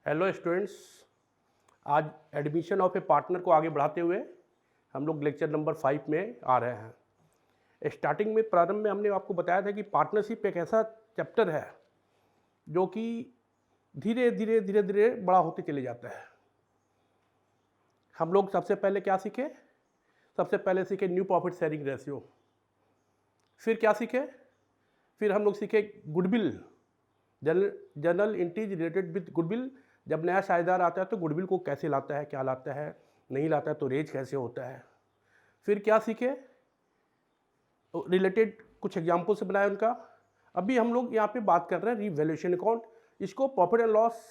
Hello students. आज admission of A partner को आगे बढ़ाते हुए हम लोग लेक्चर नंबर 5 में आ रहे हैं। स्टार्टिंग में प्रारंभ में हमने आपको बताया था कि पार्टनरशिप एक ऐसा चैप्टर है जो कि धीरे धीरे धीरे धीरे बड़ा होते चले जाता है। हम लोग सबसे पहले क्या सीखे? सबसे पहले सीखे न्यू प्रॉफिट शेयरिंग रेशियो। फिर क्या सीखे? फिर हम लोग सीखे goodwill, general entries related with goodwill. जब नया साझेदार आता है तो गुडविल को कैसे लाता है, क्या लाता है, नहीं लाता है तो रेज कैसे होता है। फिर क्या सीखे? रिलेटेड कुछ एग्जाम्पल से बनाए उनका। अभी हम लोग यहाँ पे बात कर रहे हैं रीवैल्यूएशन अकाउंट। इसको profit and loss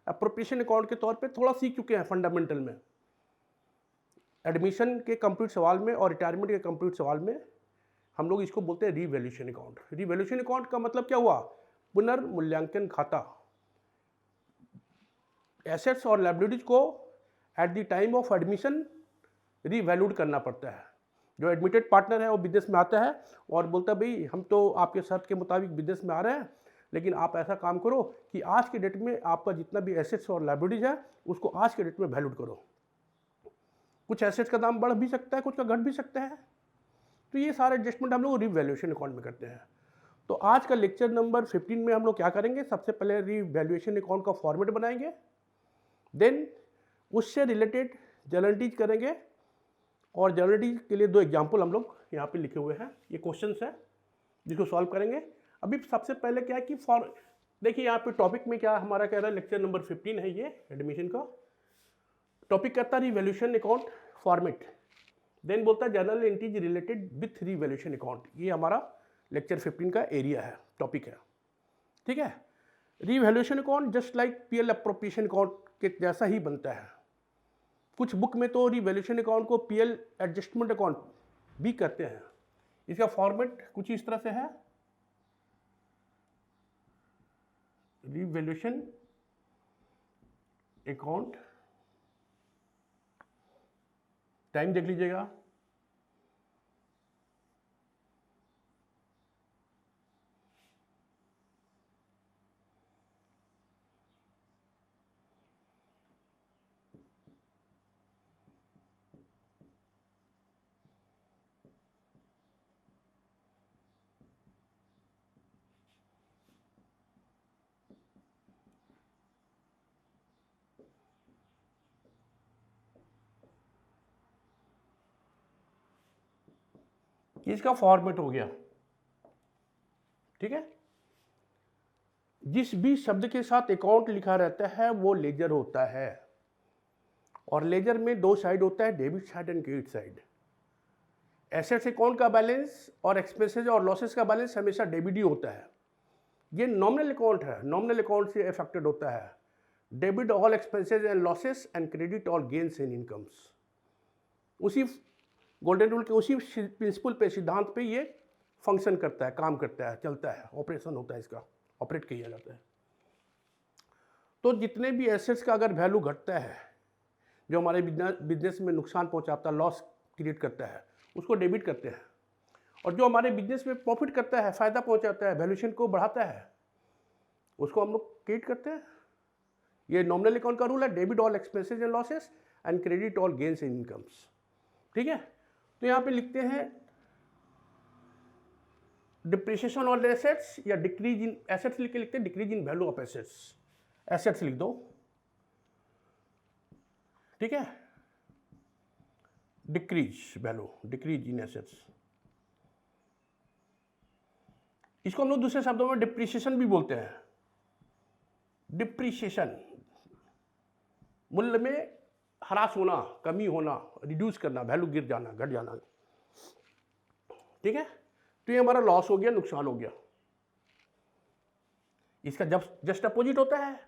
appropriation account के तौर पे थोड़ा सीख चुके हैं फंडामेंटल में। एडमिशन के कंप्लीट सवाल में और रिटायरमेंट के कंप्लीट सवाल में हम लोग इसको बोलते हैं रीवैल्यूएशन अकाउंट। रीवैल्यूएशन अकाउंट का मतलब क्या हुआ? पुनर्मूल्यांकन खाता। एसेट्स और लायबिलिटीज को at the time of admission revalued करना पड़ता है। जो एडमिटेड पार्टनर है वो बिजनेस में आता है और बोलता है भाई हम तो आपके शर्त के मुताबिक बिजनेस में आ रहे हैं, लेकिन आप ऐसा काम करो कि आज के डेट में आपका जितना भी एसेट्स और लायबिलिटीज है उसको आज के डेट में वैल्यूड करो। कुछ एसेट्स का दाम बढ़ भी सकता है, कुछ का घट भी सकता है। तो ये सारे एडजस्टमेंट हम लोग रीवैल्यूएशन अकाउंट में करते हैं। तो आज का लेक्चर नंबर 15 में हम लोग क्या करेंगे? सबसे पहले रीवैल्यूएशन अकाउंट का फॉर्मेट बनाएंगे, देन उससे रिलेटेड जर्नलिटीज करेंगे और जर्नलिटीज के लिए दो एग्जाम्पल हम लोग यहाँ पे लिखे हुए हैं। ये क्वेश्चंस है जिसको सॉल्व करेंगे। अभी सबसे पहले क्या है कि देखिए यहाँ पे टॉपिक में क्या हमारा कह रहा है, लेक्चर नंबर 15 है ये एडमिशन का। टॉपिक कहता है रीवैल्यूएशन अकाउंट फॉर्मेट, देन बोलता है journal entries related with revaluation account. ये हमारा लेक्चर 15 का एरिया है, टॉपिक है, ठीक है। Revaluation account just like PL appropriation account के जैसा ही बनता है। कुछ बुक में तो रीवैल्यूएशन अकाउंट को पीएल एडजस्टमेंट अकाउंट भी कहते हैं। इसका फॉर्मेट कुछ इस तरह से है। रीवैल्यूएशन अकाउंट, टाइम देख लीजिएगा। इसका फॉर्मेट हो गया, ठीक है। जिस भी शब्द के साथ अकाउंट लिखा रहता है वो लेजर होता है, और लेजर में दो साइड होता है, debit side and credit side. Assets account का बैलेंस और एक्सपेंसेस और लॉसेस का बैलेंस हमेशा डेबिट ही होता है। ये नॉमिनल अकाउंट है, नॉमिनल अकाउंट से अफेक्टेड होता है। Debit all expenses and losses and credit all gains and incomes. उसी गोल्डन रूल के उसी प्रिंसिपल पे, सिद्धांत पे ये फंक्शन करता है, काम करता है, चलता है, ऑपरेशन होता है, इसका ऑपरेट किया जाता है। तो जितने भी एसेट्स का अगर वैल्यू घटता है, जो हमारे बिजनेस में नुकसान पहुंचाता है, लॉस क्रिएट करता है, उसको डेबिट करते हैं। और जो हमारे बिजनेस में प्रॉफिट करता है, फायदा पहुंचाता है, वैल्यूएशन को बढ़ाता है, उसको हम लोग क्रेडिट करते हैं। ये नॉमिनल अकाउंट का रूल है, debit all expenses and losses and credit all gains and incomes, ठीक है। तो यहाँ पे लिखते हैं डिप्रिसिएशन ऑन एसेट्स या डिक्रीज इन एसेट्स लिख के लिखते हैं decrease in value of assets. Assets लिख दो, ठीक है। Decrease value, decrease in assets. इसको हम लोग दूसरे शब्दों में डिप्रिसिएशन भी बोलते हैं। डिप्रिसिएशन मूल्य में ह्रास होना, कमी होना, रिड्यूस करना, वैल्यू गिर जाना, घट जाना, ठीक है। तो ये हमारा लॉस हो गया, नुकसान हो गया। इसका जब जस्ट अपोजिट होता है,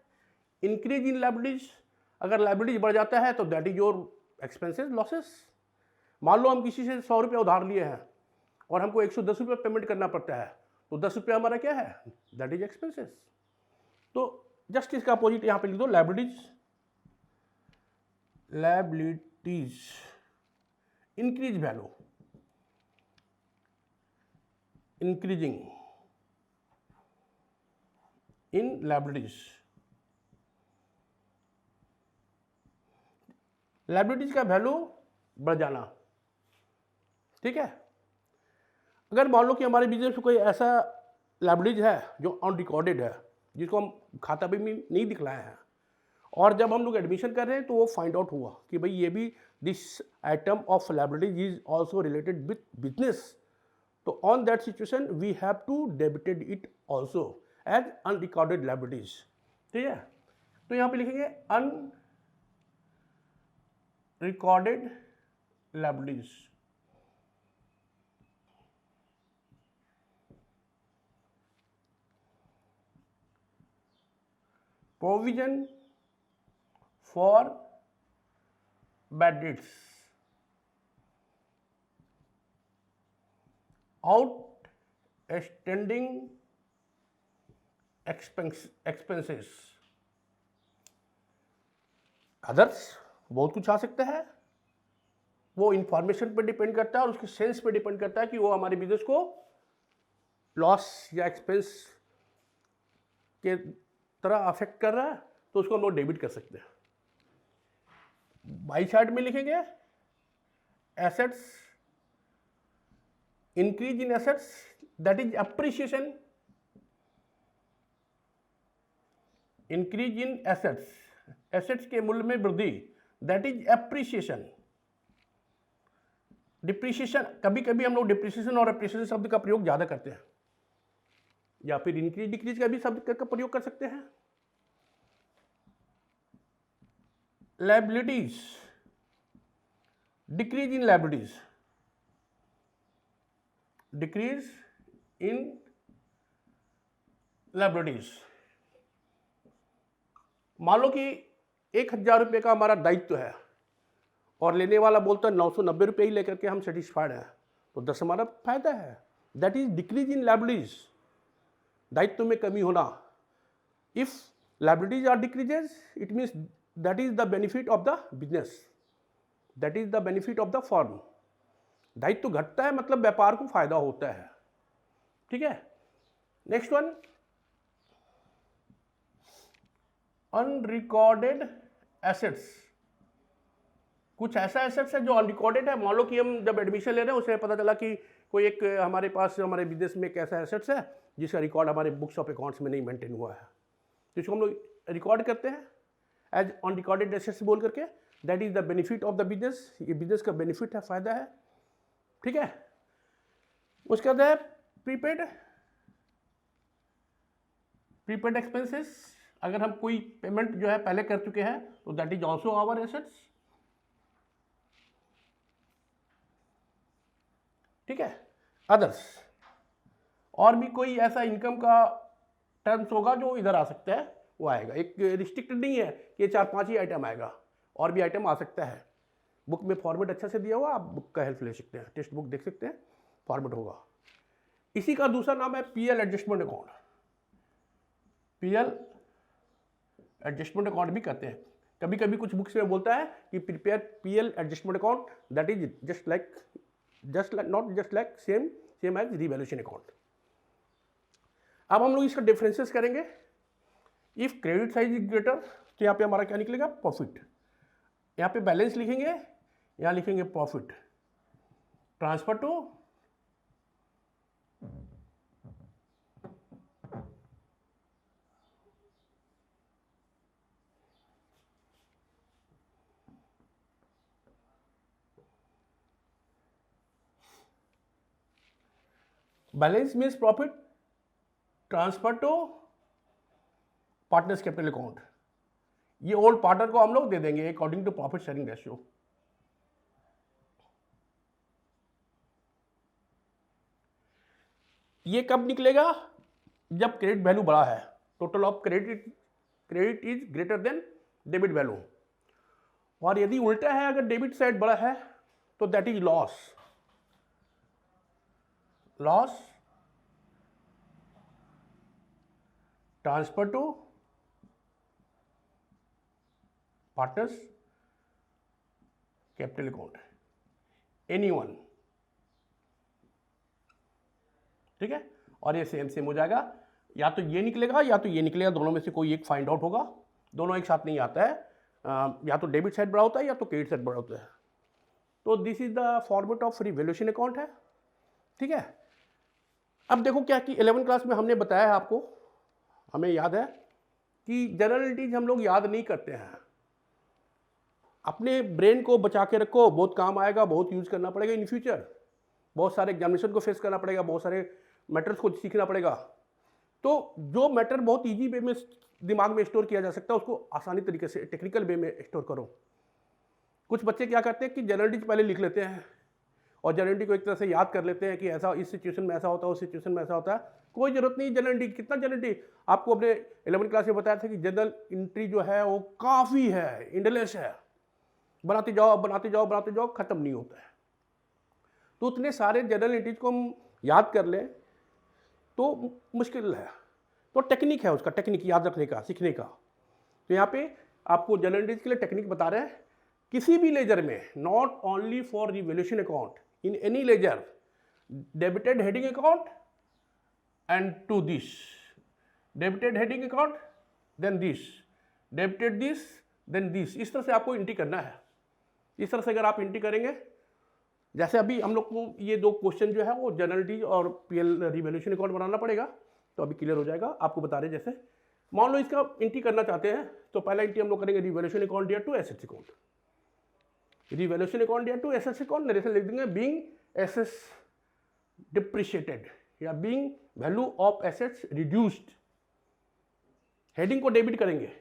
इंक्रीज इन लायबिलिटीज। अगर लायबिलिटीज बढ़ जाता है तो that is your expenses, losses. मान लो हम किसी से 100 रुपये उधार लिए हैं और हमको 110 रुपये पेमेंट करना पड़ता है, तो 10 रुपये हमारा क्या है? That is expenses. तो जस्ट इसका अपोजिट यहाँ पे लिख दो, liabilities. Liabilities increase value, increasing in liabilities. Liabilities का वैल्यू बढ़ जाना, ठीक है। अगर मान लो कि हमारे बिजनेस में कोई ऐसा लायबिलिटीज है जो अनरिकॉर्डेड है, जिसको हम खाता भी नहीं दिखलाए हैं, और जब हम लोग एडमिशन कर रहे हैं तो वो फाइंड आउट हुआ कि भाई ये भी this item of liabilities is also related with business, तो on that situation we have to debited it also as unrecorded liabilities, ठीक है। तो यहाँ पे लिखेंगे unrecorded liabilities. Provision for bad debts, outstanding expenses, others, बहुत कुछ आ सकता है। वो इंफॉर्मेशन पर डिपेंड करता है और उसके सेंस पे डिपेंड करता है कि वो हमारे बिजनेस को लॉस या एक्सपेंस के तरह अफेक्ट कर रहा है, तो उसको हम लोग डेबिट कर सकते हैं। बाई चार्ट में लिखेंगे assets, increase in assets that is appreciation, increase in assets, assets के मूल्य में वृद्धि, दैट इज एप्रिसिएशन। डिप्रिसिएशन, कभी कभी हम लोग डिप्रिसिएशन और एप्रिसिएशन शब्द का प्रयोग ज्यादा करते हैं, या फिर इंक्रीज डिक्रीज का भी शब्द का प्रयोग कर सकते हैं। Liabilities, decrease in liabilities, decrease in liabilities. मान लो कि 1000 रुपये का हमारा दायित्व है और लेने वाला बोलता है 990 रुपये ही लेकर के हम सेटिस्फाइड हैं, तो 10 हमारा फायदा है, that is decrease in liabilities, दायित्व में कमी होना। If liabilities are decreases it means that is the benefit of the business, that is the benefit of the firm. दायित्व घटता है मतलब व्यापार को फायदा होता है, ठीक है। Next one, unrecorded assets. कुछ ऐसा एसेट्स है जो अनरिकॉर्डेड है। मान लो कि हम जब एडमिशन ले रहे हैं उसे पता चला कि कोई एक हमारे पास हमारे बिजनेस में एक ऐसा एसेट्स है जिसका रिकॉर्ड हमारे बुक्स ऑफ अकाउंट्स में नहीं मेंटेन हुआ है, तो इसको हम लोग रिकॉर्ड करते हैं एज अनरिकॉर्डेड एसेट्स बोल करके, that is the benefit of the business, ये बिजनेस का बेनिफिट है, फायदा है, ठीक है। उसके बाद है प्रीपेड एक्सपेंसेस। अगर हम कोई पेमेंट जो है पहले कर चुके हैं तो that is also our assets, ठीक है। अदर्स, और भी कोई ऐसा इनकम का टर्म्स होगा जो इधर आ सकता है, वो आएगा। एक रिस्ट्रिक्टेड नहीं है कि 4-5 ही आइटम आएगा, और भी आइटम आ सकता है। बुक में फॉर्मेट अच्छा से दिया हुआ, आप बुक का हेल्प ले सकते हैं, टेक्स्ट बुक देख सकते हैं, फॉर्मेट होगा। इसी का दूसरा नाम है PL adjustment account, PL adjustment account भी कहते हैं। कभी कभी कुछ बुक्स में बोलता है कि prepare PL adjustment account, that is not just like same as revaluation account. अब हम लोग इसका डिफरेंसेस करेंगे। If credit side is greater, तो यहाँ पे हमारा क्या निकलेगा, प्रॉफिट। यहाँ पे बैलेंस लिखेंगे, यहाँ लिखेंगे profit. Transfer to balance means profit, transfer to partners capital account. ये ओल्ड पार्टनर को हम लोग दे देंगे according to profit sharing ratio. ये कब निकलेगा, जब क्रेडिट वैल्यू बड़ा है, total of credit is greater than debit value. और यदि उल्टा है, अगर डेबिट साइड बड़ा है तो that is loss. Transfer to partners capital account, anyone, ठीक है। और ये सेम हो जाएगा, या तो ये निकलेगा या तो ये निकलेगा, दोनों में से कोई एक फाइंड आउट होगा। दोनों एक साथ नहीं आता है, या तो डेबिट साइड बड़ा होता है या तो क्रेडिट साइड बड़ा होता है। तो this is the format of revaluation account है, ठीक है। अब देखो क्या कि 11th क्लास में हमने बताया है आपको, हमें याद है कि जनरल एंट्रीज हम लोग याद नहीं करते हैं। अपने ब्रेन को बचा के रखो, बहुत काम आएगा, बहुत यूज करना पड़ेगा इन फ्यूचर, बहुत सारे एग्जामिनेशन को फेस करना पड़ेगा, बहुत सारे मैटर्स को सीखना पड़ेगा। तो जो मैटर बहुत इजी वे में दिमाग में स्टोर किया जा सकता है उसको आसानी तरीके से टेक्निकल वे में स्टोर करो। कुछ बच्चे क्या करते हैं कि जनरल एंट्रीज पहले लिख लेते हैं और जनरल एंट्री को एक तरह से याद कर लेते हैं कि ऐसा इस सिचुएशन में ऐसा होता है, उस सिचुएशन में ऐसा होता है। कोई जरूरत नहीं। जनरल एंट्री कितना जनरल एंट्री आपको अपने 11th क्लास में बताया था कि जनरल एंट्री जो है वो काफ़ी है, इंडलेस है, बनाते जाओ बनाते जाओ बनाते जाओ, खत्म नहीं होता है। तो उतने सारे जनरल एंट्रीज को हम याद कर लें तो मुश्किल है। तो टेक्निक है उसका, टेक्निक याद रखने का, सीखने का। तो यहाँ पे आपको जनरल एंट्रीज के लिए टेक्निक बता रहे हैं। किसी भी लेजर में, not only for revaluation account, in any ledger, debited heading account and to this, debited heading account then this, debited this then this, इस तरह से आपको एंट्री करना है। इस तरह से अगर आप एंट्री करेंगे, जैसे अभी हम लोग को ये दो क्वेश्चन जो है वो जनरल एंट्री और पीएल रिवैल्यूएशन अकाउंट बनाना पड़ेगा, तो अभी क्लियर हो जाएगा। आपको बता रहे जैसे मान लो इसका एंट्री करना चाहते हैं तो पहला एंट्री हम लोग करेंगे revaluation account dear to assets account, revaluation account dear to assets account, narration लिख देंगे बीइंग एसेट्स डिप्रिशिएटेड या being value of assets reduced. Heading को डेबिट करेंगे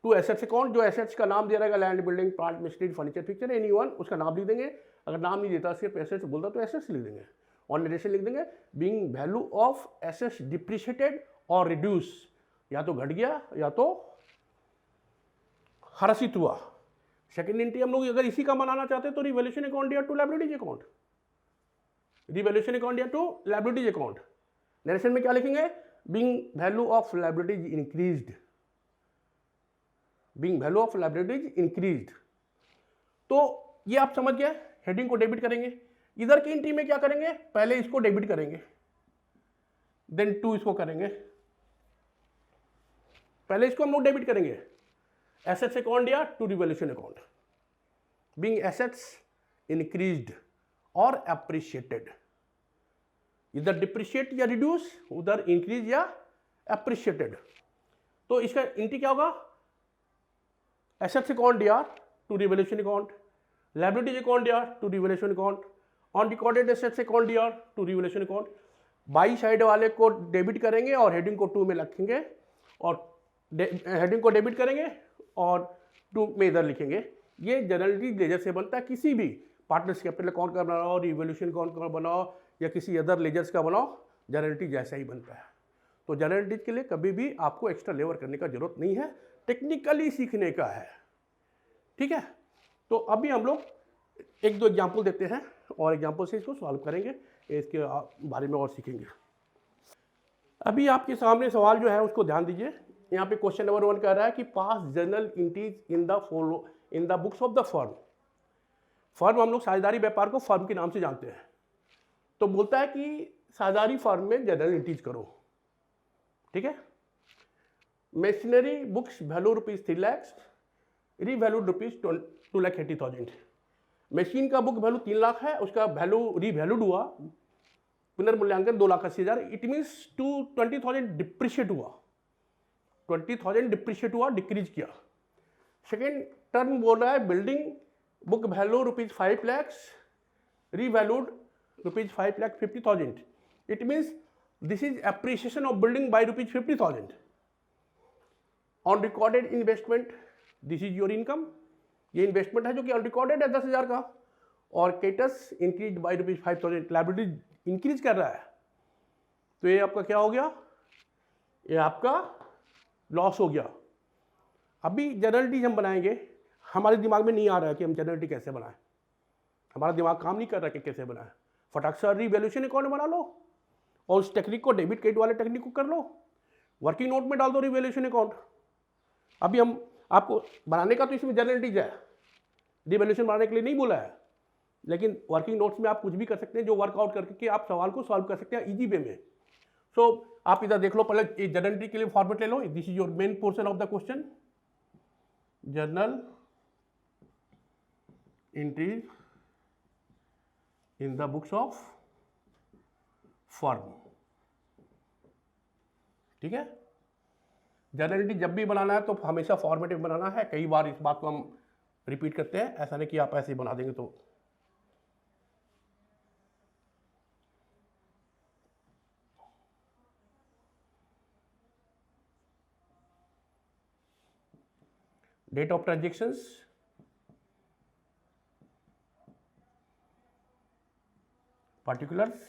टू एसेट्स अकाउंट, जो एसेट्स का नाम दे रहेगा land, building, plant, machinery, furniture, fixture, any one, उसका नाम लिख देंगे। अगर नाम नहीं देता सिर्फ एसेट्स बोलता तो एसेट्स लिख देंगे और नरेशन लिख देंगे being value of assets depreciated और रिड्यूस, या तो घट गया या तो हर्षित हुआ। सेकेंड एंट्री हम लोग अगर इसी का बनाना चाहते हैं तो revaluation account dear to liabilities account, revaluation account dear to liabilities account. Narration में क्या लिखेंगे? Being value of liabilities increased, being value of liabilities increased. तो ये आप समझ गए। हेडिंग को डेबिट करेंगे। इधर की एंट्री में क्या करेंगे? पहले इसको डेबिट करेंगे, देन टू इसको करेंगे। पहले इसको हम लोग डेबिट करेंगे, एसेट्स अकाउंट या to revaluation account, being assets increased और अप्रिशिएटेड। इधर डिप्रिशिएट या रिड्यूस, उधर इंक्रीज या अप्रिशिएटेड। तो इसका एंट्री क्या होगा? एसेट्स अकाउंट या to revaluation account, liabilities account या to revaluation account, unrecorded assets account या to revaluation account. By side वाले को डेबिट करेंगे और हेडिंग को टू में रखेंगे और हेडिंग को डेबिट करेंगे और टू में इधर लिखेंगे। ये जनरली लेजर से बनता है। किसी भी पार्टनर्स कैपिटल अकाउंट का बनाओ, रिवैल्यूएशन अकाउंट का बनाओ या किसी अदर लेजर्स का बनाओ, जनरलिटी जैसा ही बनता है। तो जनरलिटी के लिए कभी भी आपको एक्स्ट्रा लेवर करने का जरूरत नहीं है, टेक्निकली सीखने का है, ठीक है। तो अभी हम लोग एक दो एग्जाम्पल देते हैं और एग्जाम्पल से इसको सॉल्व करेंगे, इसके बारे में और सीखेंगे। अभी आपके सामने सवाल जो है उसको ध्यान दीजिए। यहाँ पे क्वेश्चन नंबर 1 कह रहा है कि pass journal entries in the books of the firm. Firm हम लोग साझेदारी व्यापार को फर्म के नाम से जानते हैं। तो बोलता है कि साझेदारी फर्म में जनरल एंट्रीज करो, ठीक है। Machinery books value ₹3 lakh, revalued ₹2,80,000। Machine का बुक वैल्यू 3 लाख है, उसका वैल्यू रीवैल्यूड हुआ, पुनर्मूल्यांकन 2,80,000। इट मीन्स 20,000 डिप्रिशिएट हुआ, 20,000 डिप्रिशिएट हुआ, डिक्रीज किया। सेकेंड टर्म बोल रहा है building book value ₹5 lakh, revalued ₹5,50,000। It means this is appreciation of building bye ₹50,000। On recorded investment, this is your income. ये इन्वेस्टमेंट है जो कि अनरिकॉर्डेड है 10,000 का। और Kate's increase by ₹5,000, liability increase कर रहा है। तो ये आपका क्या हो गया? ये आपका लॉस हो गया। अभी जनरलिटी हम बनाएंगे, हमारे दिमाग में नहीं आ रहा है कि हम जनरलिटी कैसे बनाएं, हमारा दिमाग काम नहीं कर रहा है कि कैसे बनाएं। फटाक से रिवैल्यूएशन अकाउंट बना लो और उस टेक्निक को, डेबिट क्रेडिट वाले टेक्निक को कर लो, वर्किंग नोट में डाल दो रिवैल्यूएशन अकाउंट। अभी हम आपको बनाने का तो इसमें जनरलिटीज है, रिवैल्यूएशन बनाने के लिए नहीं बोला है, लेकिन वर्किंग नोट्स में आप कुछ भी कर सकते हैं जो वर्कआउट करके आप सवाल को सॉल्व कर सकते हैं इजी वे में। सो आप इधर देख लो, पहले जनरलिटी के लिए फॉर्मेट ले लो। This is your main portion of the question. Journal entries in the books of firm. ठीक है, जर्नल एंट्री जब भी बनाना है तो हमेशा फॉर्मेटिव बनाना है। कई बार इस बात को हम रिपीट करते हैं, ऐसा नहीं कि आप ऐसे ही बना देंगे तो। Date of transactions, particulars,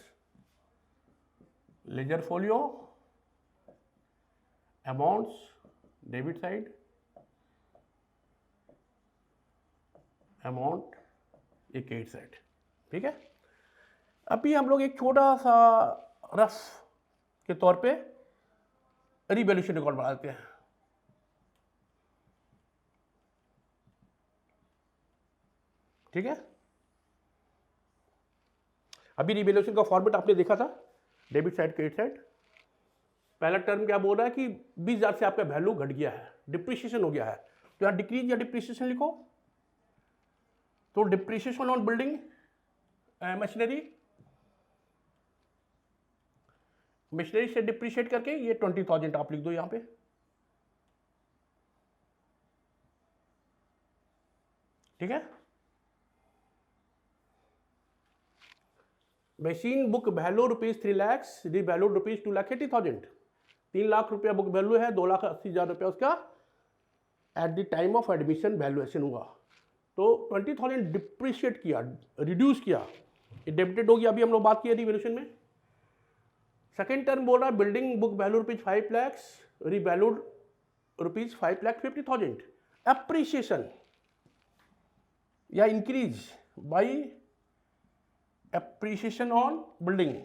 ledger folio, amounts, debit side, amount, ये क्रेडिट साइड। ठीक है, अभी हम लोग एक छोटा सा रफ के तौर पे रिवैल्यूएशन रिकॉर्ड बना देते हैं। ठीक है, अभी रिवैल्यूएशन का फॉर्मेट आपने देखा था, डेबिट साइड क्रेडिट साइड। पहला टर्म क्या बोल रहा है कि 20,000 से आपका वैल्यू घट गया है, डिप्रिसिएशन हो गया है, तो यहाँ डिक्रीज या डिप्रिसिएशन लिखो। तो depreciation on building machinery, machinery से डिप्रिशिएट करके ये 20,000 आप लिख दो यहाँ पे। ठीक है, machine book value ₹3 lakh, revalued ₹2,80,000। 3 lakh रुपया बुक वैल्यू है, 2,80,000 रुपया उसका at the time of admission valuation हुआ। तो 20,000 डिप्रिशिएट किया, रिड्यूस किया, ये डेबिटेड हो गया। अभी हम लोग बात किया रिवैल्यूएशन में। सेकेंड टर्म बोल रहा है building book value ₹5 lakh, revalued ₹5,50,000। Appreciation या increase by appreciation on building,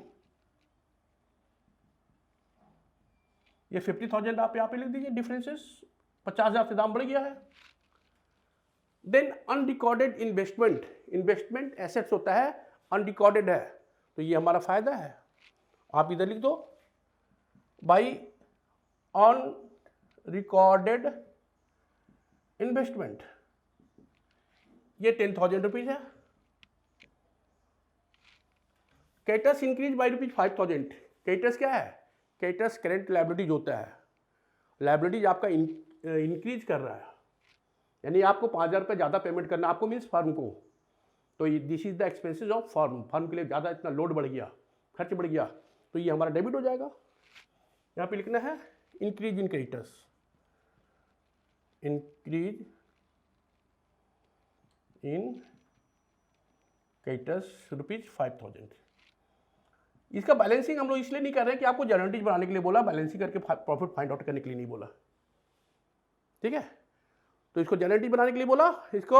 ये 50,000 आप यहाँ पे लिख दीजिए। डिफरेंसेस 50,000 से दाम बढ़ गया है। Then unrecorded investment, investment assets होता है, अनरिकॉर्डेड है, तो ये हमारा फायदा है। आप इधर लिख दो बाई अनरिकॉर्डेड इन्वेस्टमेंट, ये 10,000 रुपीज है। Creditors increase by ₹5,000। क्रेडिटर्स क्या है? क्रेडिटर्स करेंट लायबिलिटीज होता है। लायबिलिटीज आपका इंक्रीज कर रहा है, यानी आपको 5,000 रुपये ज़्यादा पेमेंट करना, आपको मीन्स फर्म को। तो this is the expenses of firm, firm के लिए ज़्यादा इतना लोड बढ़ गया, खर्च बढ़ गया, तो ये हमारा डेबिट हो जाएगा। यहाँ पे लिखना है increase in creditors, increase in creditors ₹5,000। इसका बैलेंसिंग हम लोग इसलिए नहीं कर रहे हैं कि आपको जर्नल बनाने के लिए बोला, बैलेंसिंग करके प्रॉफिट फाइंड आउट करने के लिए नहीं बोला। ठीक है, तो इसको जर्नल बनाने के लिए बोला, इसको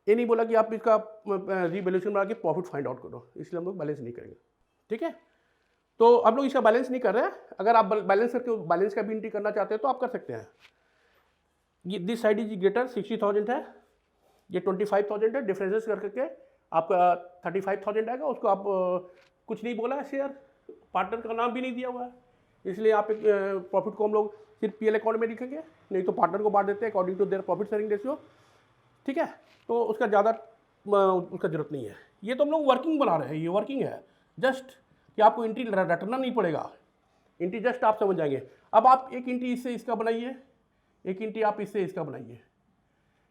ये नहीं बोला कि आप इसका रिवैल्यूएशन बना के प्रॉफिट फाइंड आउट करो, इसलिए हम लोग बैलेंस नहीं करेंगे। ठीक है, तो अब लोग इसका बैलेंस नहीं कर रहे हैं। अगर आप बैलेंस करके बैलेंस का भी एंट्री करना चाहते हैं तो आप कर सकते हैं। ये दिस साइड इज ग्रेटर 60,000 है, ये 25,000 है, डिफरेंसेस करके आपका 35,000 आएगा। उसको आप कुछ नहीं बोला है, शेयर पार्टनर का नाम भी नहीं दिया हुआ है, इसलिए आप प्रॉफिट को हम लोग सिर्फ पीएल अकाउंट में लिखेंगे, नहीं तो पार्टनर को बांट देते हैं according to their profit sharing ratio. ठीक है, तो उसका ज़्यादा उसका जरूरत नहीं है। ये तो हम लोग वर्किंग बना रहे हैं, ये वर्किंग है जस्ट कि आपको एंट्री रटना नहीं पड़ेगा, एंट्री जस्ट आप समझ जाएंगे। अब आप एक एंट्री इससे इसका बनाइए, एक एंट्री आप इससे इसका बनाइए,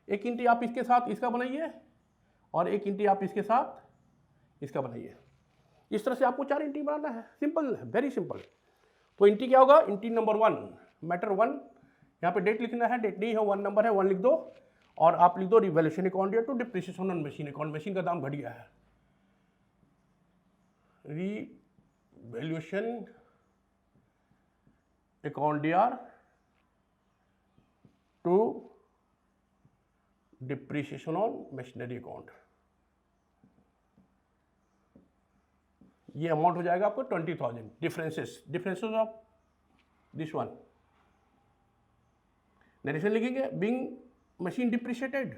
एक एंट्री आप इसके साथ इसका बनाइए, और एक एंट्री आप इसके साथ इसका बनाइए। इस तरह से आपको 4 एंट्री बनाना है, सिंपल है, वेरी सिंपल। तो एंट्री क्या होगा? एंट्री नंबर 1, मैटर 1, यहाँ पे डेट लिखना है, डेट नहीं है, 1 नंबर है, 1 लिख दो, और आप लिख दो revaluation account to depreciation on machine account, machine का दाम घट गया है, revaluation account to depreciation on machinery account. ये अमाउंट हो जाएगा आपको 20,000। Differences of this one, narration लिखेंगे, being machine depreciated,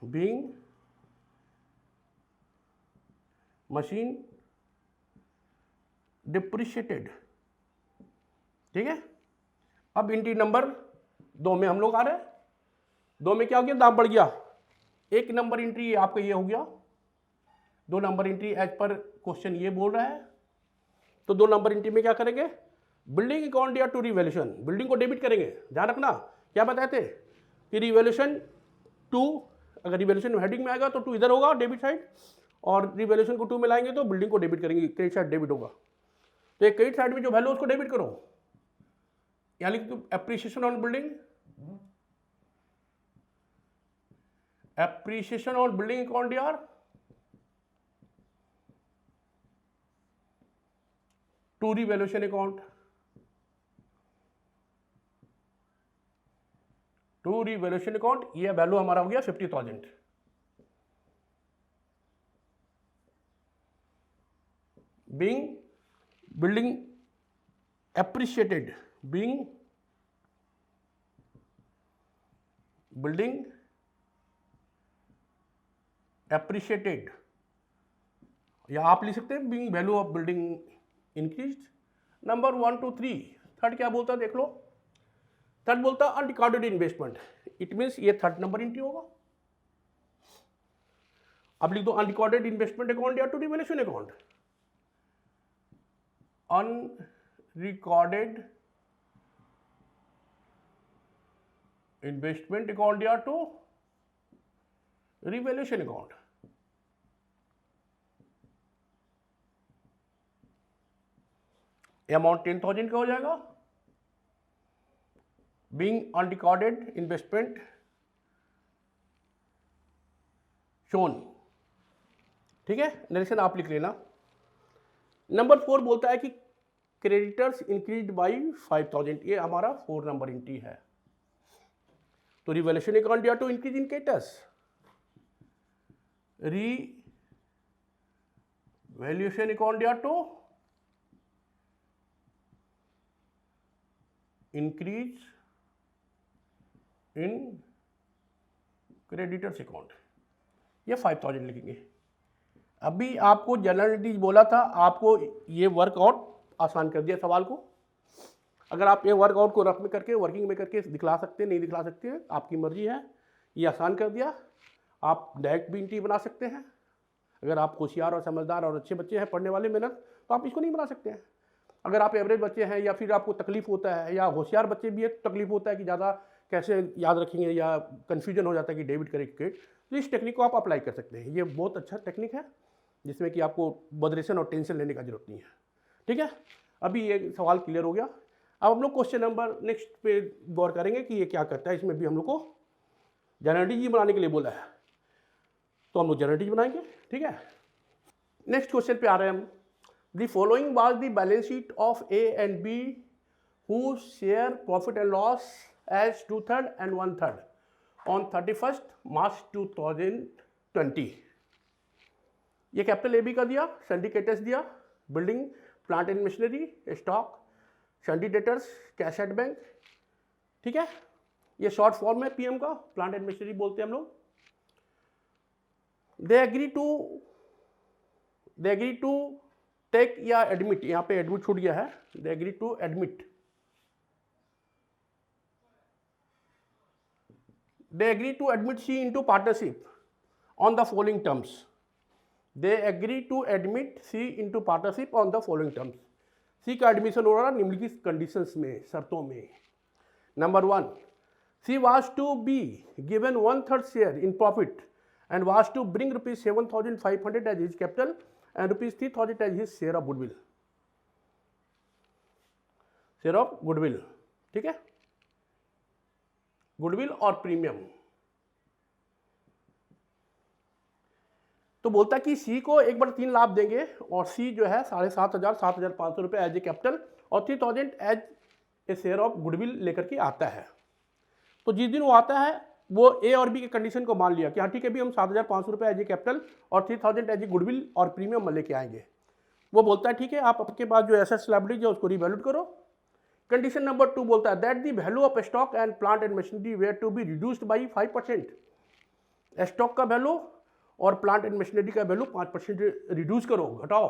being machine depreciated. ठीक है, अब एंट्री नंबर 2 में हम लोग आ रहे हैं, 2 में क्या हो गया, दाम बढ़ गया। 1 नंबर एंट्री आपका ये हो गया, 2 number entry as per question ये बोल रहा है। तो 2 नंबर एंट्री में क्या करेंगे, बिल्डिंग अकाउंट या टू रिवैल्यूएशन, बिल्डिंग को डेबिट करेंगे। ध्यान रखना क्या बताए थे कि रिवैल्यूएशन टू, अगर रिवैल्यूएशन हेडिंग में आएगा तो टू इधर होगा डेबिट साइड, और रिवैल्यूएशन को टू में लाएंगे तो बिल्डिंग को डेबिट करेंगे, क्रेडिट साइड डेबिट होगा। तो एक क्रेडिट साइड में जो वैल्यू उसको डेबिट करो, यानी कि appreciation on building, appreciation on building account यार, to revaluation account, to revaluation account, ये वैल्यू हमारा हो गया 50,000। Being building appreciated, being building appreciated, या आप लिख सकते हैं being value of building increased. Number 1 2 3, third क्या बोलता है देख लो। थर्ड बोलता है अनरिकॉर्डेड इन्वेस्टमेंट, इट मीन्स ये थर्ड नंबर एंट्री होगा। अब लिख दो अनरिकॉर्डेड इन्वेस्टमेंट अकाउंट या to revaluation account, unrecorded investment account या टू रिवैल्यूएशन अकाउंट। अमाउंट 10,000 का हो जाएगा। बीइंग अनरिकॉर्डेड इन्वेस्टमेंट शोन, ठीक है, नरेशन आप लिख लेना। नंबर 4 बोलता है कि क्रेडिटर्स इंक्रीज बाई 5,000, ये हमारा 4 नंबर एंट्री है। तो रिवैल्यूएशन अकाउंट या to increase in creditors, revaluation account या to increase in creditors account, ये 5,000 लिखेंगे। अभी आपको जनरलिटीज बोला था, आपको ये वर्कआउट आसान कर दिया सवाल को। अगर आप ये वर्कआउट को रफ में करके वर्किंग में करके दिखला सकते हैं, नहीं दिखला सकते हैं, आपकी मर्जी है। ये आसान कर दिया। आप डायरेक्ट भी एंट्री बना सकते हैं। अगर आप होशियार और समझदार और अच्छे बच्चे हैं, पढ़ने वाले मेहनत, तो आप इसको नहीं बना सकते हैं। अगर आप एवरेज बच्चे हैं या फिर आपको तकलीफ होता है, या होशियार बच्चे भी है तो तकलीफ होता है कि ज़्यादा कैसे याद रखेंगे, या कन्फ्यूजन हो जाता है कि डेबिट क्रेडिट, तो इस टेक्निक को आप अप्लाई कर सकते हैं। ये बहुत अच्छा टेक्निक है जिसमें कि आपको बदरेशन और टेंशन लेने का जरूरत नहीं है। ठीक है, अभी ये सवाल क्लियर हो गया। अब हम लोग क्वेश्चन नंबर नेक्स्ट पे गौर करेंगे कि ये क्या करता है। इसमें भी हम लोग को जनरलिटी बनाने के लिए बोला है, तो हम लोग जनरलिटी बनाएंगे। ठीक है, नेक्स्ट क्वेश्चन पे आ रहे हैं हम। The following was the balance sheet of A and B whose share profit and loss as 2/3 and 1/3 on 31st March 2020। ये कैपिटल AB का दिया, सिंडिकेटर्स दिया, building plant and machinery, stock, syndicators, cash at bank. ठीक है, ये short form है PM का, plant and machinery बोलते हैं हम लोग। दे एग्री टू टेक या एडमिट, यहाँ पे एडमिट छूट गया है, they agree to admit, they agree to admit C into partnership on the following terms. They agree to admit C into partnership on the following terms. C का admission हो रहा है निम्नलिखित कंडीशंस में, शर्तों में। Number 1, C was to be given 1/3 share in profit and was to bring ₹7,500 as his capital and ₹3,000 as his share of goodwill, share of goodwill। ठीक है, गुडविल और प्रीमियम। तो बोलता है कि सी को 1/3 लाभ देंगे और सी जो है 7,500 7,500 रुपये एज ए कैपिटल और 3,000 as a share of goodwill लेकर के आता है। तो जिस दिन वो आता है वो ए और बी के कंडीशन को मान लिया कि हाँ ठीक है भी हम 7,500 रुपये एज ए कैपिटल और 3,000 एज ए गुडविल और प्रीमियम लेके आएंगे। वो बोलता है ठीक है, आप आपके पास जो एसेट्स लायबिलिटीज है उसको रिवैल्यूट करो। कंडीशन नंबर 2 बोलता है that the value of stock and plant and machinery were to be reduced by 5%। Stock का वैल्यू और प्लांट एंड मशीनरी का वैल्यू 5% रिड्यूस करो, घटाओ।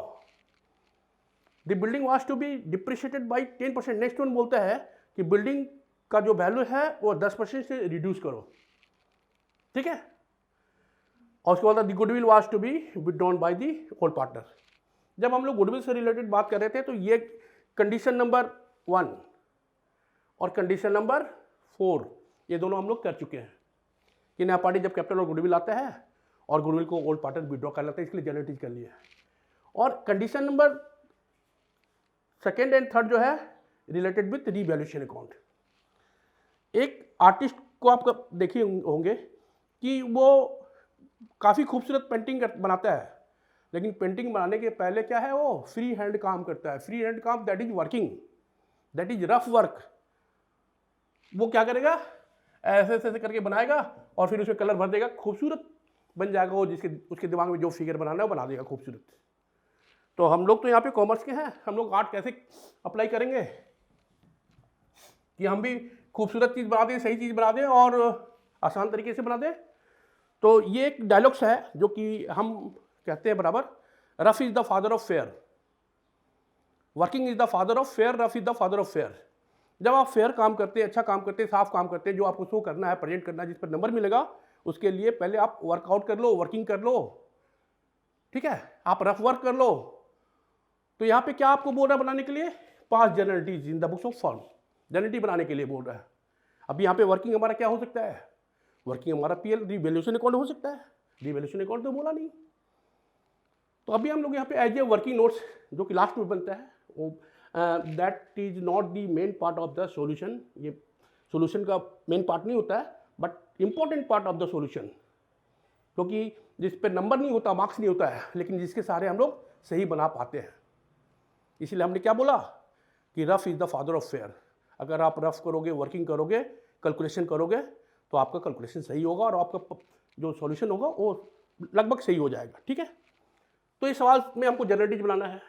The building was to be depreciated by 10%। Next one बोलता है कि बिल्डिंग का जो वैल्यू है वो 10% से रिड्यूस करो, ठीक है। और उसके बाद the goodwill was to be withdrawn by the old partner. जब हम लोग गुडविल से रिलेटेड बात कर रहे थे तो ये कंडीशन नंबर 1 और कंडीशन नंबर 4 ये दोनों हम लोग कर चुके हैं कि नया पार्टी जब कैपिटल और गुडविल आता है और गुडविल को ओल्ड पार्टनर विड्रॉ कर लेता है, इसके लिए जनरेटिव कर लिया। और कंडीशन नंबर 2 एंड 3 जो है रिलेटेड विथ रीवैल्यूएशन अकाउंट। एक आर्टिस्ट को आप देखे होंगे कि वो काफ़ी खूबसूरत पेंटिंग बनाता है, लेकिन पेंटिंग बनाने के पहले क्या है, वो फ्री हैंड काम करता है। फ्री हैंड काम that is working, that is rough work. वो क्या करेगा, ऐसे ऐसे करके बनाएगा और फिर उसमें कलर भर देगा, खूबसूरत बन जाएगा वो, जिसके उसके दिमाग में जो फिगर बनाना है वो बना देगा खूबसूरत। तो हम लोग तो यहाँ पे कॉमर्स के हैं, हम लोग आर्ट कैसे अप्लाई करेंगे कि हम भी खूबसूरत चीज़ बना दें, सही चीज़ बना दें और आसान तरीके से बना दें। तो ये एक डायलॉग्स है जो कि हम कहते हैं बराबर, rough is the father of fair, working is the father of fair, rough is the father of fair. जब आप फेयर काम करते हैं, अच्छा काम करते हैं, साफ काम करते हैं, जो आपको शो करना है, प्रेजेंट करना है, जिस पर नंबर मिलेगा, उसके लिए पहले आप वर्कआउट कर लो, वर्किंग कर लो, ठीक है। आप रफ वर्क कर लो। तो यहाँ पे क्या आपको बोल रहा है बनाने के लिए, pass journal entries in the books of form, journal entry बनाने के लिए बोल रहा है। अब यहाँ पे वर्किंग हमारा क्या हो सकता है, वर्किंग हमारा पीएल रिवैल्यूएशन अकाउंट हो सकता है। रिवैल्यूएशन अकाउंट तो बोला नहीं। तो अभी हम लोग यहाँ पे एज ए वर्किंग नोट्स जो कि लास्ट में बनता है, वो that is not the main part of the solution. ये सॉल्यूशन का मेन पार्ट नहीं होता है, but important part of the solution, क्योंकि जिस पे नंबर नहीं होता, मार्क्स नहीं होता है, लेकिन जिसके सहारे हम लोग सही बना पाते हैं। इसीलिए हमने क्या बोला कि rough is the father of fair. अगर आप रफ करोगे, वर्किंग करोगे, कैलकुलेशन करोगे, तो आपका कैलकुलेशन सही होगा और आपका जो सॉल्यूशन होगा वो लगभग सही हो जाएगा, ठीक है। तो इस सवाल में हमको जनरलिटीज बनाना है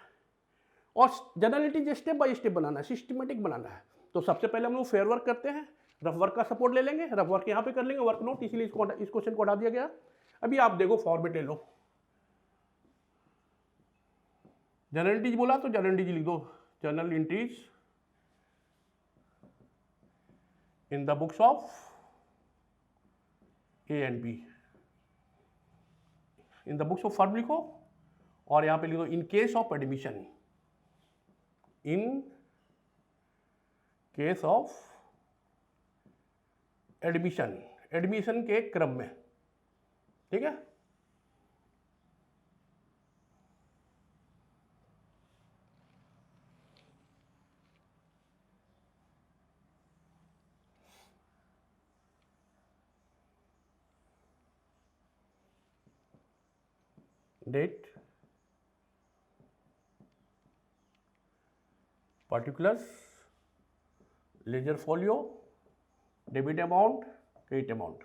और जनरलिटीज स्टेप बाय स्टेप बनाना है, सिस्टमेटिक बनाना है। तो सबसे पहले हम लोग फेयर वर्क करते हैं, रफ वर्क का सपोर्ट ले लेंगे, रफ वर्क यहाँ पे कर लेंगे, वर्क नोट, इसीलिए इस क्वेश्चन को हटा दिया गया। अभी आप देखो फॉर्मेट ले लो, जनरलिटीज बोला तो जनरलिटीज लिख दो, journal entries in the books of A and B, in the books of firm लिखो और यहां पे लिखो in case of admission, in case of admission, admission के क्रम में, ठीक है। Date, particulars, ledger folio, debit amount, credit amount।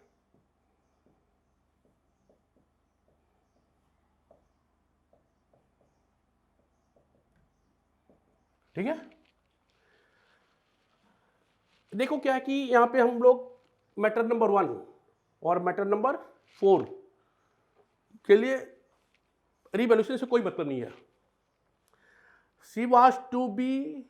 ठीक है। देखो क्या है कि यहाँ पे हम लोग मैटर नंबर 1 और मैटर नंबर 4 के लिए रिवैल्यूएशन से कोई मतलब नहीं है। C was to be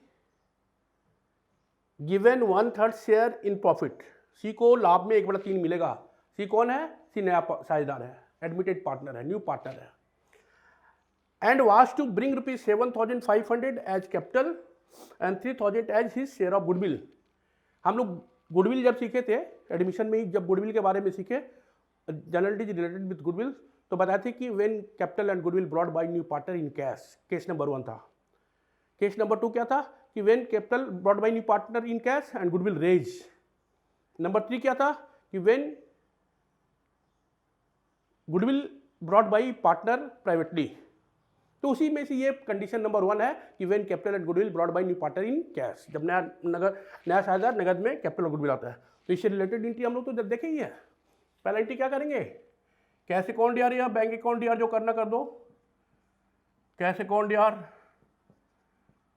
given 1/3 share in profit. C को लाभ में 1/3 मिलेगा। सी कौन है, सी नया साझेदार है, एडमिटेड पार्टनर है, न्यू पार्टनर है। And was to bring ₹7,500 as capital and 3,000 as his share of goodwill. हम लोग गुडविल जब सीखे थे एडमिशन में ही, जब गुडविल के बारे में सीखे, जनरलिटीज रिलेटेड विद गुडविल, तो बताए थे कि when capital and goodwill brought by new partner in cash, case number 1 था। केस नंबर 2 क्या था कि when capital brought by new partner in cash and goodwill raise. Number 3 क्या था कि when goodwill brought by partner privately. तो उसी में से ये कंडीशन नंबर 1 है कि when capital and goodwill brought by new partner in cash, जब नया साझेदार नगद में कैपिटल और गुडविल आता है। तो इससे रिलेटेड एंट्री हम लोग तो जब देखे ही है। पहला एंट्री क्या करेंगे, कैश अकाउंट यार या बैंक अकाउंट यार, जो करना कर दो। कैश अकाउंट यार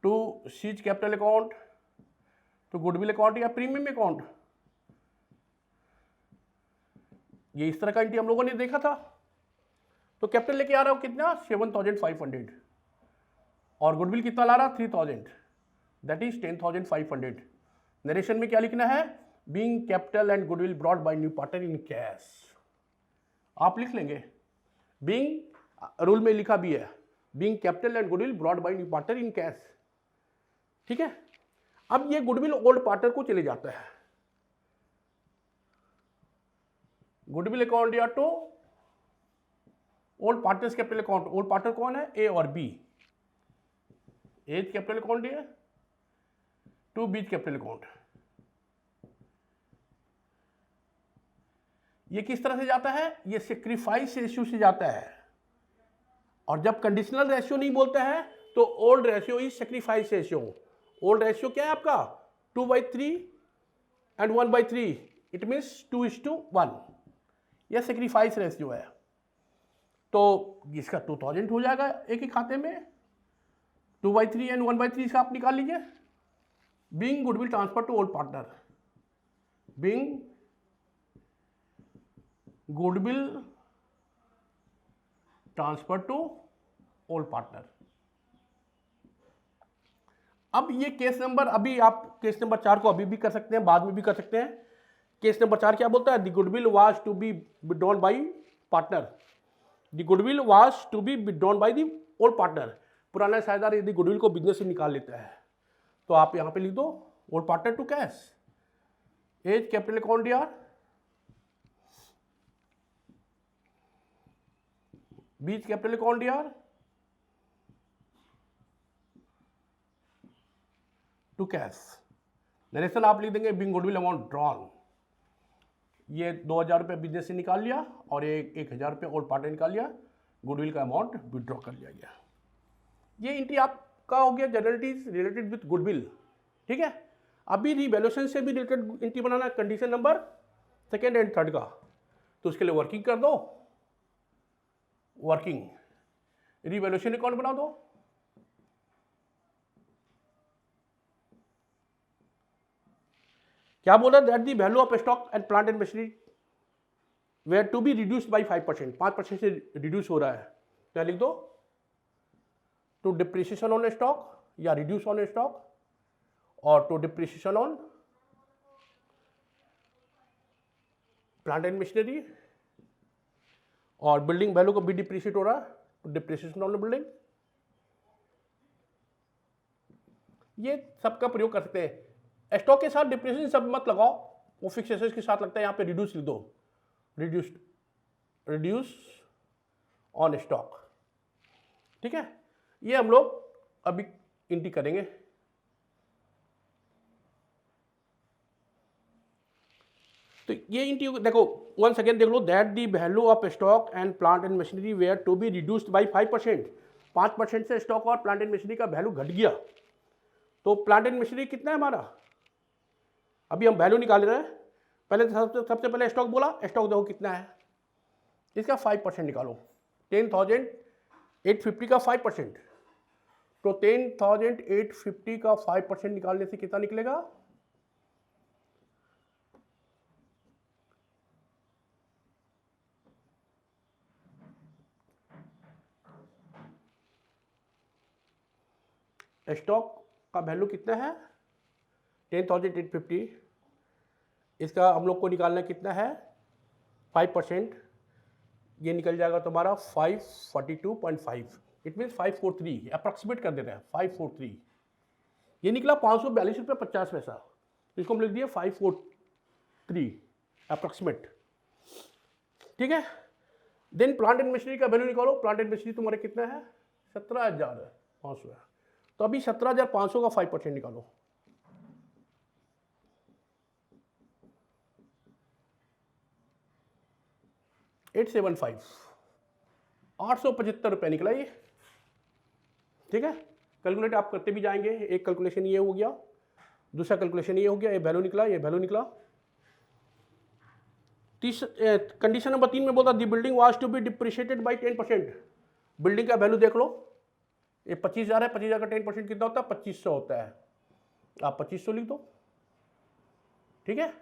टू सीज capital account to goodwill account या प्रीमियम अकाउंट, ये इस तरह का एंट्री हम लोगों ने देखा था। तो कैपिटल लेके आ रहा हूं कितना, 7,500 और गुडविल कितना ला रहा, 3,000, दैट इज 10,500। नरेशन में क्या लिखना है, being capital and goodwill brought by new partner in cash, आप लिख लेंगे। बीइंग रूल में लिखा भी है, being capital and goodwill brought by new partner in cash, ठीक है। अब ये गुडविल ओल्ड पार्टनर को चले जाता है, गुडविल अकाउंट या तो old partners capital account, old partner कौन है, ए और बी, एज कैपिटल अकाउंट है, टू बीच कैपिटल अकाउंट। ये किस तरह से जाता है, ये सेक्रीफाइस रेशियो से जाता है, और जब कंडीशनल रेशियो नहीं बोलता है तो old ratio is sacrifice ratio. Old ratio क्या है आपका, 2/3 एंड 1/3, इट मीन्स 2:1, यह सेक्रीफाइस रेशियो है। तो इसका 2000 हो जाएगा एक ही खाते में, 2/3 एंड 1/3 इसका आप निकाल लीजिए। Being goodwill transfer to old partner, being goodwill transfer to old partner. अब ये केस नंबर, अभी आप केस नंबर 4 को अभी भी कर सकते हैं, बाद में भी कर सकते हैं। केस नंबर 4 क्या बोलता है, the goodwill was to be withdrawn by partner, the goodwill was to be withdrawn by the old partner. पुराना साझेदार यदि गुडविल को बिजनेस से निकाल लेता है तो आप यहां पे लिख दो old partner to cash, as capital account यार, बीच कैपिटल अकाउंट यार, टू कैश। नरेशन आप लिख देंगे बीइंग गुडविल अमाउंट ड्रॉन, ये 2000 रुपये बिजनेस से निकाल लिया और 1000 रुपये ओल्ड पार्टनर निकाल लिया, गुडविल का अमाउंट विड्रॉ कर लिया गया। ये एंट्री आपका हो गया जनरलिटीज रिलेटेड विथ गुडविल, ठीक है। अभी रिवैल्यूएशन से भी रिलेटेड एंट्री बनाना है, कंडीशन नंबर 2 एंड 3 का, तो उसके लिए वर्किंग कर दो, वर्किंग रिवैल्यूएशन अकाउंट बना दो। क्या बोला, that the value of stock and plant and machinery were to be reduced by 5%, 5% से रिड्यूस हो रहा है, क्या लिख दो, टू डिप्रिसिएशन ऑन स्टॉक या रिड्यूस ऑन स्टॉक, और to depreciation on plant and machinery, और बिल्डिंग वैल्यू को भी डिप्रिशिएट हो रहा है, तो डिप्रिसिएशन ऑन बिल्डिंग। ये सबका प्रयोग कर सकते हैं। स्टॉक के साथ डिप्रिसिएशन सब मत लगाओ, वो फिक्स एसेट्स के साथ लगता है, यहाँ पे रिड्यूस लिख दो, रिड्यूस ऑन स्टॉक, ठीक है। ये हम लोग अभी एंट्री करेंगे। तो ये एंट्री देखो, वंस अगेन देख लो, that the value of stock and plant and machinery were to be reduced by 5%, 5% से स्टॉक और प्लांट एंड मशीनरी का वैल्यू घट गया। तो प्लांट एंड मशीनरी कितना है हमारा, अभी हम वैल्यू निकाल रहे हैं, पहले सबसे पहले स्टॉक बोला, स्टॉक देखो कितना है, इसका 5% निकालो, 10,850 का 5%, तो 10,850 का 5% निकालने से कितना निकलेगा, स्टॉक का वैल्यू कितना है 10,850, इसका हम लोग को निकालना कितना है 5%, ये निकल जाएगा तुम्हारा 542.5, इट मीन्स 543, अप्रॉक्सीमेट कर देते हैं 543, ये निकला 542 रुपये 50 पैसा, तो इसको हम लिख दिए 543 अप्रॉक्सीमेट, ठीक है। देन प्लांट एंड मशीनरी का वैल्यू निकालो, प्लांट एंड मशीनरी तुम्हारे कितना है 17,500 है, तो अभी 17,500 का 5% निकालो, ₹875 निकला ये, ठीक है। कैलकुलेट आप करते भी जाएंगे, एक कैलकुलेशन ये हो गया, दूसरा कैलकुलेशन ये हो गया, ये वैल्यू निकला, ये वैल्यू निकला। कंडीशन नंबर 3 में बोलता the building was to be depreciated by 10%, building का वैल्यू देख लो, ये 25,000 है, 25,000 का 10% कितना होता है 2500 होता है, आप 2500 लिख दो, ठीक है।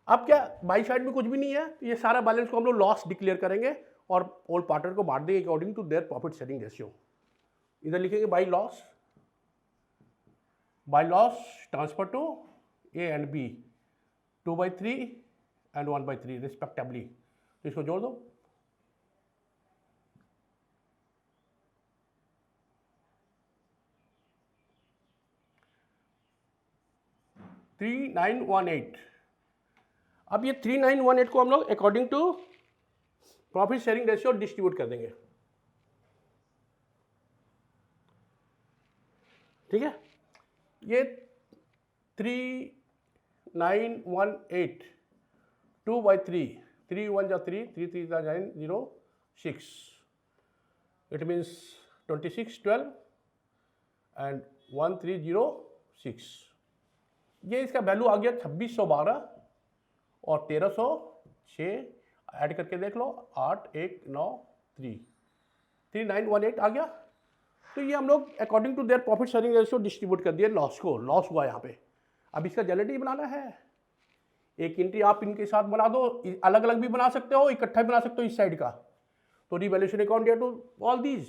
अब क्या बाई साइड में कुछ भी नहीं है, ये सारा बैलेंस को हम लोग लॉस डिक्लेयर करेंगे और ओल्ड पार्टनर को बांट देंगे according to their profit sharing ratio. इधर लिखेंगे by loss transfer to A and B 2/3 and 1/3 respectively. तो इसको जोड़ दो। 3918। अब ये 3918 को हम लोग according to profit sharing ratio distribute कर देंगे। ठीक है, ये 3918 2/3, 3 1 जा 3, 3 3 जा 9 0 6, इट मीन्स 26 12 एंड 1306। ये इसका वैल्यू आ गया 2612 और 1306 ऐड करके देख लो 8193 3918 आ गया। तो ये हम लोग according to their profit sharing ratio distribute कर दिए लॉस को। लॉस हुआ यहाँ पे। अब इसका जनरली बनाना है। एक एंट्री आप इनके साथ बना दो, अलग अलग भी बना सकते हो, इकट्ठा भी बना सकते हो इस साइड का। तो revaluation account dare to all these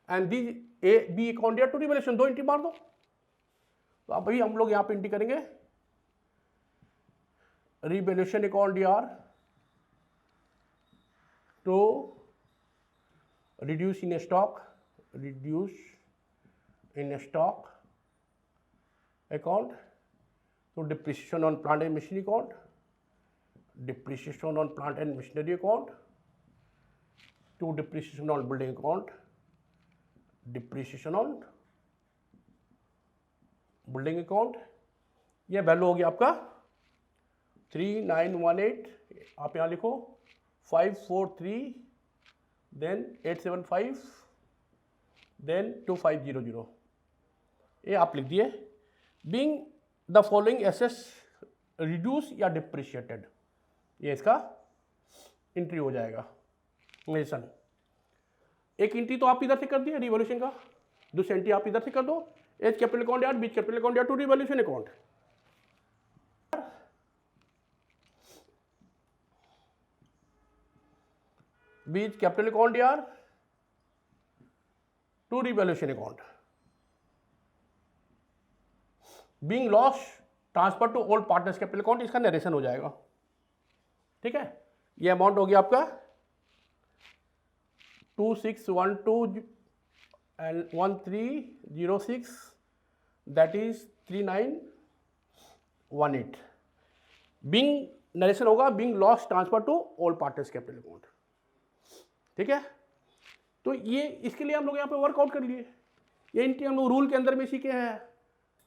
and these A B account dare to revaluation, 2 entry मार दो। तो अब भाई हम लोग यहाँ पे एंट्री करेंगे revaluation account DR to reduce in stock account to depreciation on plant and machinery account, depreciation on plant and machinery account to depreciation on building account, depreciation on building account। ये value हो गया आपका 3918। आप यहाँ लिखो 543 then 875 then 2500। ये आप लिख दिए। Being the following assets reduce या डिप्रिशिएटेड, ये इसका एंट्री हो जाएगा। मेंशन एक एंट्री तो आप इधर से कर दिए रिवॉल्यूशन का, दूसरी एंट्री आप इधर से कर दो। एज कैपिटल अकाउंट यार, बीच कैपिटल अकाउंट यार to revaluation account. B's capital account यार to revaluation account. Being loss transfer to old partners capital account, इसका नरेशन हो जाएगा। ठीक है, ये अमाउंट हो गया आपका 2612 and 1306, that is 3918। Being narration होगा being loss transfer to old partners capital account. ठीक है, तो ये इसके लिए हम लोग यहाँ पे वर्कआउट कर लिए। ये एंट्री हम लोग रूल के अंदर में सीखे हैं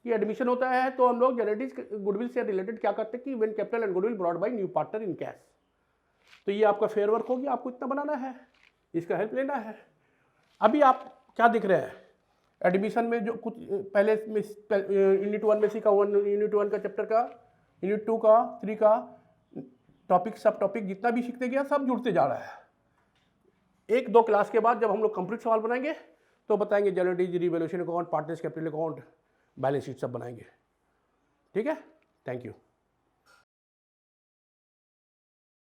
कि एडमिशन होता है तो हम लोग जनरली गुडविल से रिलेटेड क्या करते हैं कि when capital and goodwill brought by new partner in cash. तो ये आपका फेयर वर्क होगी, आपको इतना बनाना है, इसका हेल्प लेना है। अभी आप क्या दिख रहे हैं एडमिशन में जो कुछ पहले यूनिट 1 में सीखा, यूनिट 1 का चैप्टर का, यूनिट 2 का, 3 का टॉपिक, सब टॉपिक जितना भी सीखते गया सब जुड़ते जा रहा है। 1-2 क्लास के बाद जब हम लोग कंप्लीट सवाल बनाएंगे तो बताएंगे general revaluation account, partners capital account, balance sheet सब बनाएंगे। ठीक है, थैंक यू।